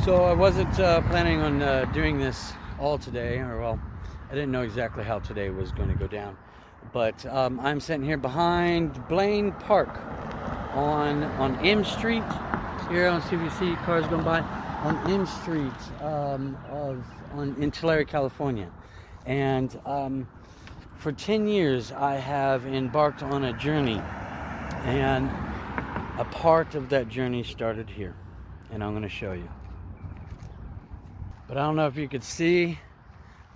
So I wasn't planning on doing this all today, or well, I didn't know exactly how today was going to go down. But I'm sitting here behind Blaine Park on M Street. Here, I don't see if you see cars going by on M Street in Tulare, California. And for 10 years, I have embarked on a journey, and a part of that journey started here, and I'm going to show you. But I don't know if you could see,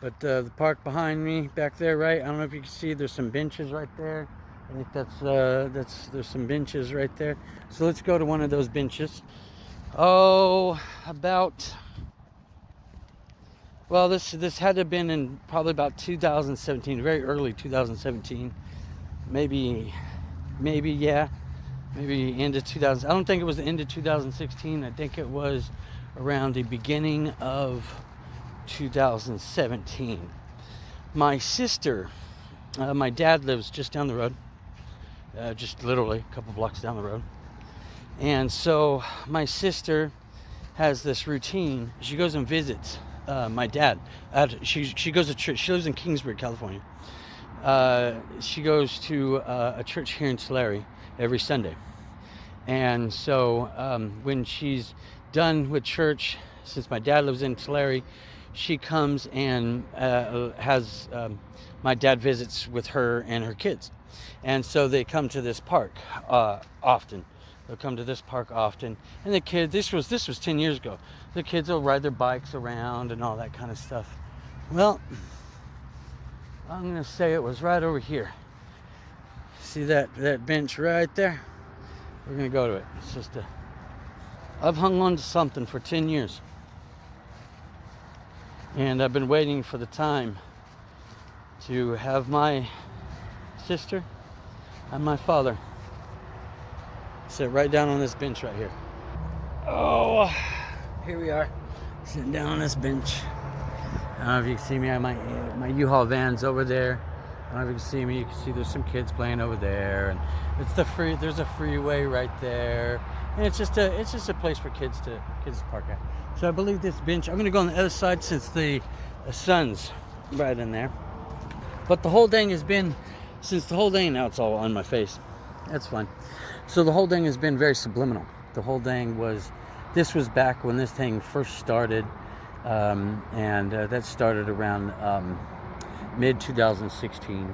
but the park behind me back there, right? I don't know if you can see, there's some benches right there. I think there's some benches right there. So let's go to one of those benches. Oh, this had to have been in probably about 2017, very early 2017. Maybe yeah. Maybe end of 2000. I don't think it was the end of 2016. I think it was around the beginning of 2017. My sister, my dad lives just down the road, just literally a couple blocks down the road. And so my sister has this routine. She goes and visits my dad. She goes to church. She lives in Kingsburg, California. She goes to a church here in Tulare every Sunday. And so when she's done with church, since my dad lives in Tulare, she comes and has my dad visits with her and her kids. And so they come to this park often. They'll come to this park often. And the kids, this was 10 years ago. The kids will ride their bikes around and all that kind of stuff. Well, I'm going to say it was right over here. See that bench right there? We're going to go to it. It's just I've hung on to something for 10 years. And I've been waiting for the time to have my sister and my father sit right down on this bench right here. Oh, here we are, sitting down on this bench. I don't know if you can see me. My U-Haul van's over there. I don't know if you can see me. You can see there's some kids playing over there, and there's a freeway right there, and it's just a place for kids to park at. So I believe this bench, I'm going to go on the other side since the sun's right in there. But the whole thing has been, now it's all on my face. That's fine. So the whole thing has been very subliminal. The whole thing this was back when this thing first started, and that started around mid 2016.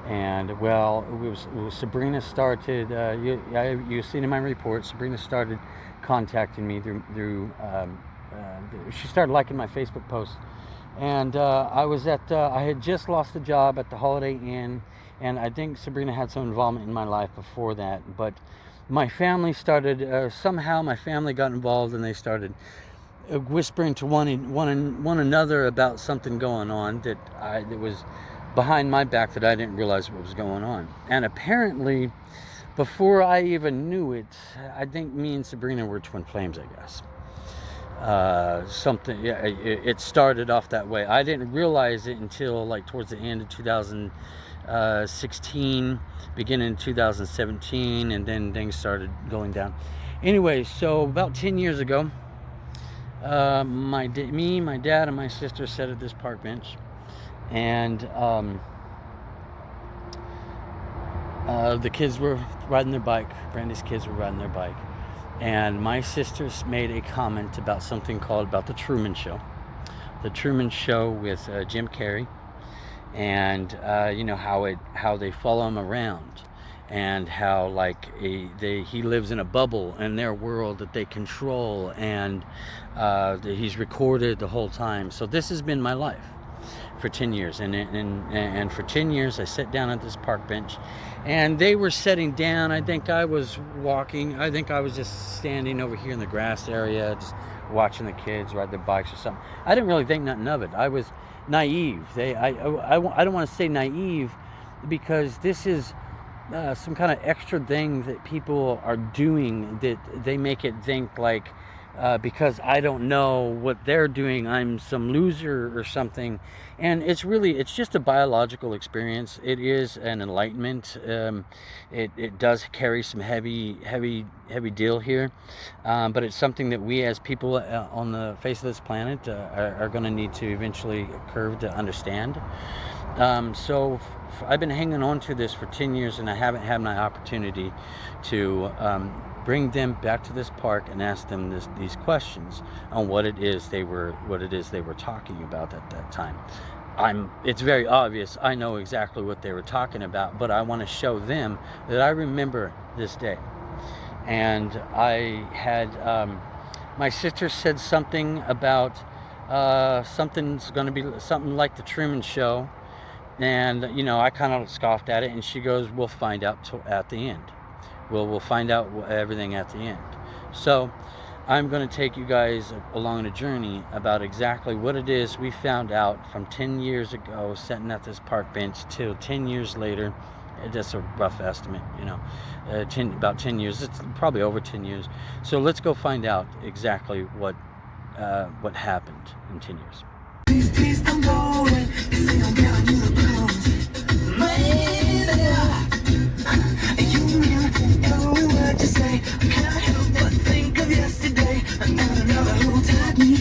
And well, it was Sabrina started. You've seen in my report, Sabrina started contacting me through. She started liking my Facebook posts, and I had just lost the job at the Holiday Inn, and I think Sabrina had some involvement in my life before that. But my family started somehow. My family got involved, and they started whispering to one another about something going on that was behind my back that I didn't realize what was going on. And apparently, before I even knew it, I think me and Sabrina were twin flames, I guess. It started off that way. I didn't realize it until like towards the end of 2016, beginning of 2017, and then things started going down. Anyway, so about 10 years ago, my dad, and my sister sat at this park bench, and the kids were riding their bike. Brandy's kids were riding their bike, and my sisters made a comment about something about the Truman Show. The Truman Show with Jim Carrey, and how they follow him around, and how he lives in a bubble in their world that they control, and he's recorded the whole time. So this has been my life for 10 years, and for 10 years I sat down at this park bench, and they were sitting down. I think I was walking. I think I was just standing over here in the grass area, just watching the kids ride their bikes or something. I didn't really think nothing of it. I was naive. I don't want to say naive, because this is some kind of extra thing that people are doing that they make it think like because I don't know what they're doing. I'm some loser or something. And it's just a biological experience. It is an enlightenment. It does carry some heavy deal here, but it's something that we as people on the face of this planet are going to need to eventually curve to understand. So I've been hanging on to this for 10 years, and I haven't had my opportunity to bring them back to this park and ask them these questions on what it is they were talking about at that time. It's very obvious I know exactly what they were talking about, but I want to show them that I remember this day. And I had my sister said something about something's going to be something like the Truman Show, and I kind of scoffed at it, and she goes, "We'll find out at the end. We'll find out everything at the end." So I'm going to take you guys along a journey about exactly what it is we found out from 10 years ago, sitting at this park bench, till 10 years later. That's a rough estimate, about 10 years. It's probably over 10 years. So let's go find out exactly what happened in 10 years. Please don't go away. Say I'm giving you the blues. You mean every word you say. I can't help but think of yesterday. Another who tied me